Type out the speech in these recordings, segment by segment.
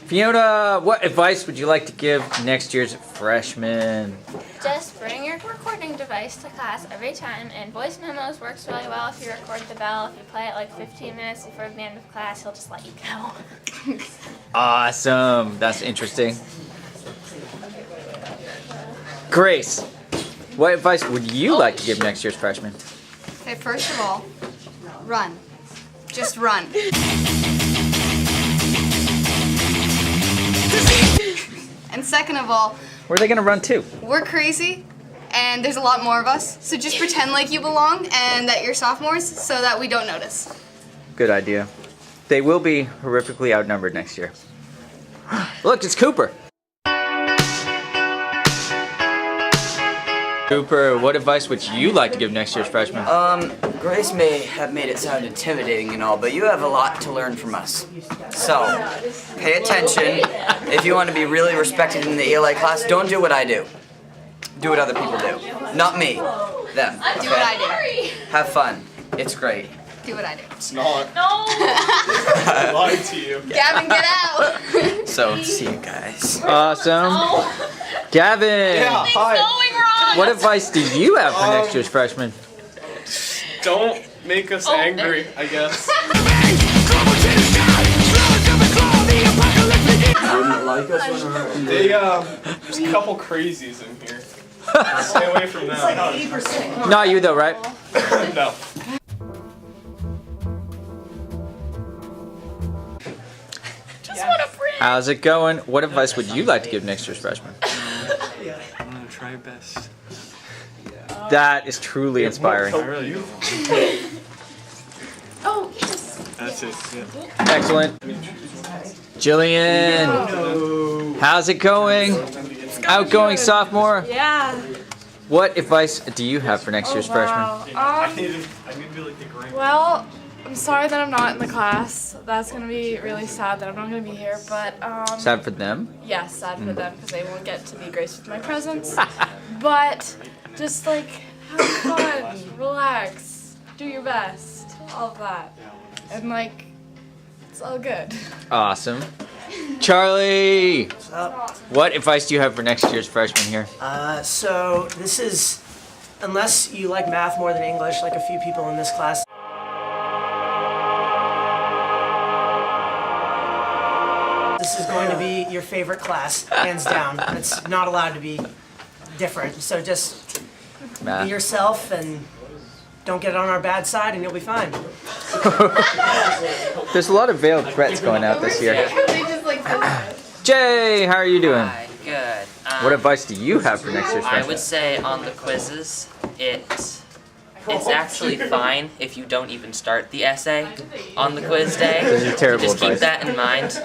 Fiona, what advice would you like to give next year's freshmen? Just bring your recording device to class every time, and voice memos works really well if you record the bell. If you play it like 15 minutes before the end of class, he'll just let you go. Awesome. That's interesting. Grace, what advice would you like to give next year's freshmen? Okay, first of all, run. Just run. And second of all, Where are they going to run to? we're crazy and there's a lot more of us, so just pretend like you belong and that you're sophomores so that we don't notice. Good idea. They will be horrifically outnumbered next year. Look, it's Cooper. Cooper, what advice would you like to give next year's freshmen? Grace may have made it sound intimidating and all, but you have a lot to learn from us. So, pay attention. If you want to be really respected in the ELA class, don't do what I do. Do what other people do. Not me. Them. Okay? Do what I Have fun. It's great. do. Do what I do. It's not. No! I lied to you. Gavin, get out! So, see you guys. Awesome. Gavin, Yeah, hi. Going wrong! what advice do you have for next year's freshmen? Don't make us angry, I guess. Wouldn't like us when we're There's a couple crazies in here. Stay away from them. Not you though, right? No. Just want to bring. How's it going? What advice would you like to give next year's freshmen? I'm gonna try your best. That is truly inspiring. I really don't. Oh, yes. That's it. Yeah. Excellent. Jillian, how's it going? Outgoing sophomore. Yeah. What advice do you have for next year's freshmen? I need to be like the grand. Well, I'm sorry that I'm not in the class. That's gonna be really sad that I'm not gonna be here. But Sad for them. yes, sad for them because they won't get to be graced with my presence. But just like have fun, relax, do your best, all of that, and like it's all good. Awesome. Charlie, What's up? what advice do you have for next year's freshmen here? So this is, unless you like math more than English, like a few people in this class. This is going to be your favorite class, hands down. It's not allowed to be different. So just be Math. yourself and don't get on our bad side and you'll be fine. There's a lot of veiled threats going out this year. Jay, how are you doing? Hi, good. What advice do you have for next year's I freshmen? would say on the quizzes, it's actually fine if you don't even start the essay on the quiz day. This is terrible Just keep advice. that in mind.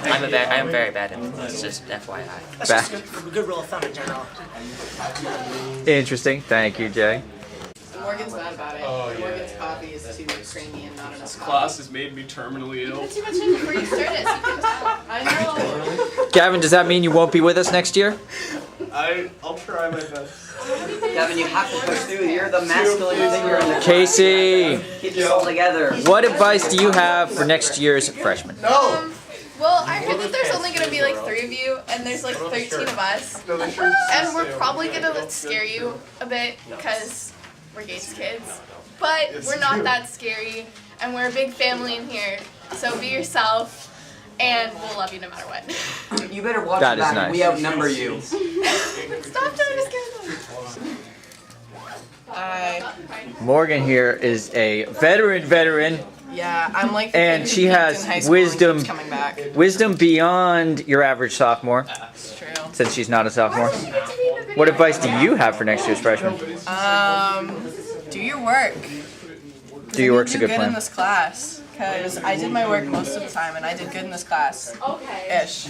I am very bad at this, just FYI. That's just a good rule of thumb in general. Interesting. Thank you, Jay. Morgan's mad about it. Oh, yeah. Morgan's coffee is too creamy and not enough coffee. Class has made me terminally ill. Too much in before you start it, so you can tell. I know. Gavin, does that mean you won't be with us next year? I'll try my best. Gavin, you have to push through. You're the masculine figure in the Casey, Keep this all together. what advice do you have for next year's freshmen? Well, I heard that there's only gonna be like 3 of you, and there's like 13 of us, and we're probably gonna scare you a bit because we're Gates kids, but we're not that scary, and we're a big family in here. So be yourself, and we'll love you no matter what. You better watch That your is back. nice. We outnumber you. Stop trying to scare them. Morgan here is a veteran, Yeah, I'm like. and she has wisdom beyond your average sophomore, It's true. since she's not a sophomore. What advice do you have for next year's freshmen? Do your work. Do your work's a do good good plan. in this class, because I did my work most of the time, and I did good in this class. Okay. Ish.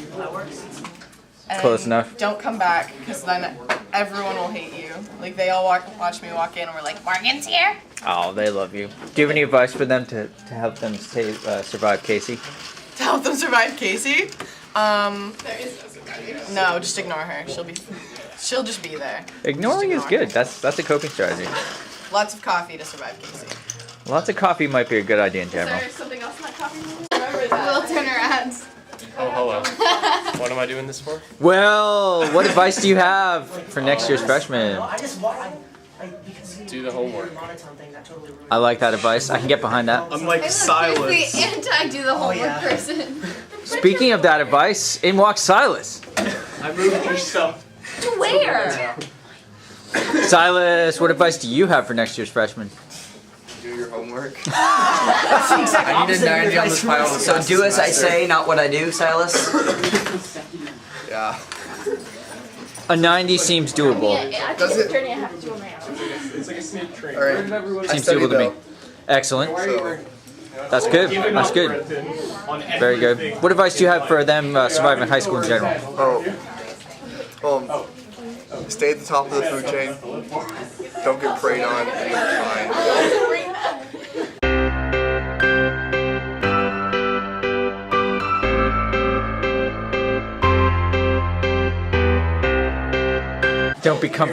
And Close enough. Don't come back, because then everyone will hate you. Like, they all watch me walk in, and we're like, Morgan's here? Oh, they love you. Do you have any advice for them to help them survive Casey? To help them survive Casey? No, just ignore her. She'll just be there. Ignoring is good. That's a coping strategy. Lots of coffee to survive Casey. Lots of coffee might be a good idea in general. Something else in that coffee? We'll turn around. Oh, hello. What am I doing this for? Well, what advice do you have for next year's freshman? Do the homework. I like that advice. I can get behind that. I'm like The Silas. anti-do the homework person. Speaking of that advice, in walks Silas. I moved yourself. To where? Silas, what advice do you have for next year's freshman? Do your homework. I need a 90 on this final. So do as I say, not what I do, Silas. Yeah. A 90 seems doable. Does it? It's like a sneak train. All right. I Seems studied doable to me. though. Excellent. So, That's good. Giving That's up, good. Brendan, on Very good. everything. What advice do you have for them surviving high school in general? stay at the top of the food chain. Don't get preyed on, and you'll be fine. Don't become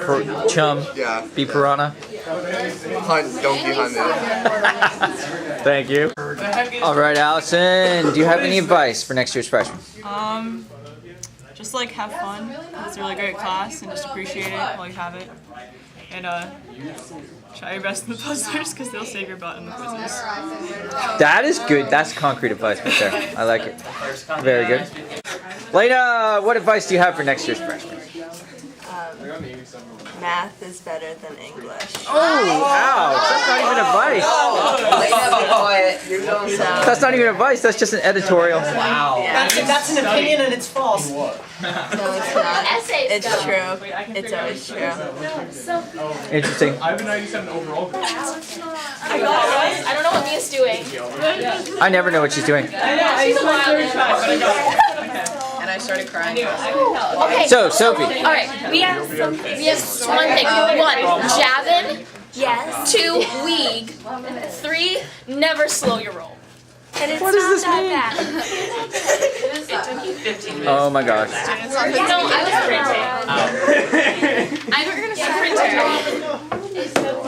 chum. Yeah. Be piranha. Hunt, don't be hunted. Thank you. All right, Allison. Do you have any advice for next year's freshman? Just like have fun. It's a really great class, and just appreciate it while you have it. And try your best in the puzzlers because they'll save your butt in the quizzes. That is good. That's concrete advice right there. I like it. Very good. Lena, what advice do you have for next year's freshman? Math is better than English. Oh, ouch. That's not even advice. Lena, be quiet. You're going south. That's not even advice. That's just an editorial. Wow. That's an opinion and it's false. No, it's not. It's true. It's always true. Interesting. I have a 97 overall. I don't know what Mia's doing. I never know what she's doing. She's a wild And I started crying. Okay. So, Sophie. All right. We have one thing. One, Javin. Yes. 2, Weeg. 3, never slow your roll. And it's What does this not mean? that bad. Oh my gosh. No, I was printing. I'm a printer.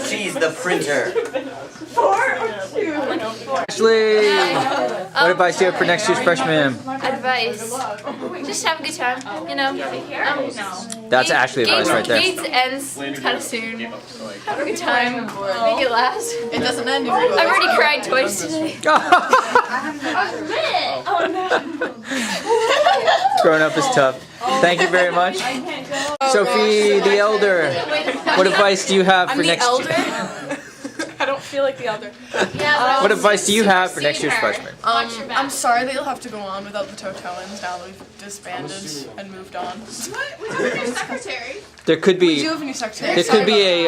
She's the printer. Ashley, what advice do you have for next year's freshman? Advice. Just have a good time, you know. That's Ashley advice right there. Gates ends kind of soon. Have a good time. Make it last. It doesn't end if you I've already cried twice today. Growing up is tough. Thank you very much. Sophie, the elder, what advice do you have for next year? I don't feel like the elder. What advice do you have for next year's freshman? I'm sorry that you'll have to go on without the Totoans now that we've disbanded and moved on. We have a new secretary. There could We be, do have a new secretary. there could be a,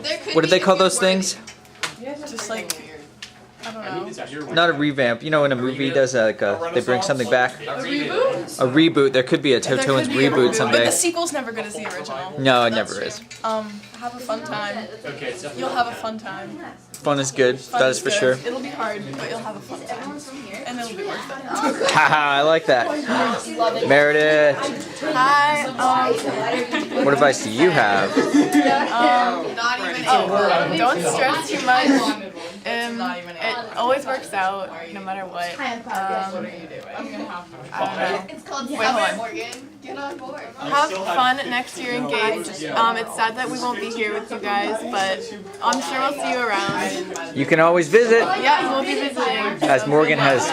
There could what do be they call a new those word. things? Just like, I don't know. Not a revamp. You know when a movie does like a, they bring something back? A reboot? A reboot. There could be a There could Totoans be a reboot But someday. the sequel's never good as the original. No, it never is. Have a fun time. You'll have a fun time. Fun is good. Fun That is for good. sure. It'll be hard, but you'll have a fun time. And it'll be worth it. Haha, I like that. Meredith, Hi. what advice do you have? Not even Don't stress too much. It always works out, no matter what. I don't know. It's called Wait, hold Summer, on. Morgan. Get on board. Have fun next year in Gates. It's sad that we won't be here with you guys, but I'm sure we'll see you around. You can always visit, Yeah, we'll be visiting. as Morgan has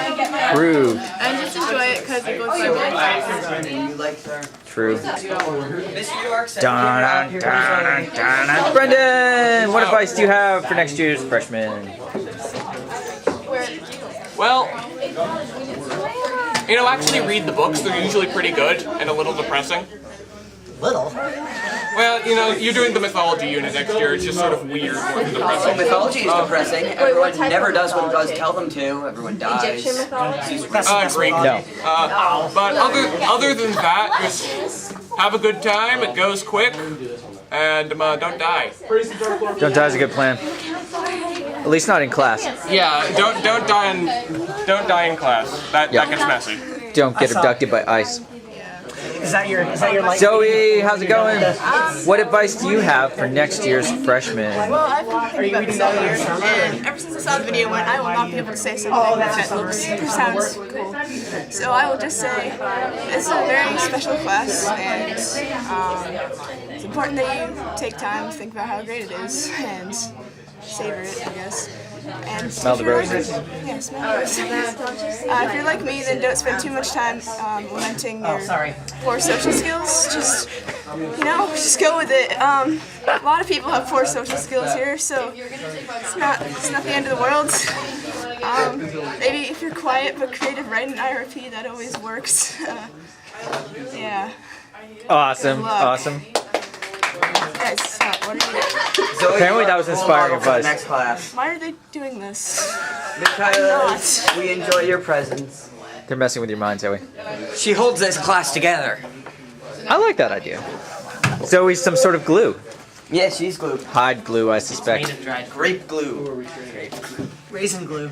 proved. And just enjoy it because it goes by really fast. You like her. True. Mr. York said. Dun, dun, dun, dun, dun. Brendan, what advice do you have for next year's freshman? Well, actually read the books. They're usually pretty good and a little depressing. Little. Well, you're doing the mythology unit next year. It's just sort of weird more than So depressing. mythology is depressing. Everyone never does what God tell them to. Everyone dies. Greek. No. But other than that, just have a good time. It goes quick, and don't die. Don't die is a good plan. At least not in class. Yeah, don't die in class. That gets messy. Don't get abducted by ICE. Is that your light? Zoe, how's it going? What advice do you have for next year's freshmen? Well, I've been thinking about this all year, and ever since I saw the video, I will not be able to say something that sounds cool. So I will just say this is a very special class, and it's important that you take time to think about how great it is and savor it, I guess. And Smell the roses. Yeah, smell the roses. If you're like me, then don't spend too much time lamenting your poor social skills. Just go with it. A lot of people have poor social skills here, so it's not the end of the world. Maybe if you're quiet but creative, write an IRP. That always works. Yeah. Awesome. Good luck. Awesome. Guys, stop. What are you doing? Zoe, Apparently that was inspiring role model for the advice. next class. Why are they doing this? Because we enjoy your presence. They're messing with your mind, Zoe. She holds this class together. I like that idea. Zoe's some sort of glue. Yeah, she's glue. Hide glue, I It's made suspect. of dried Grape glue. Raisin glue.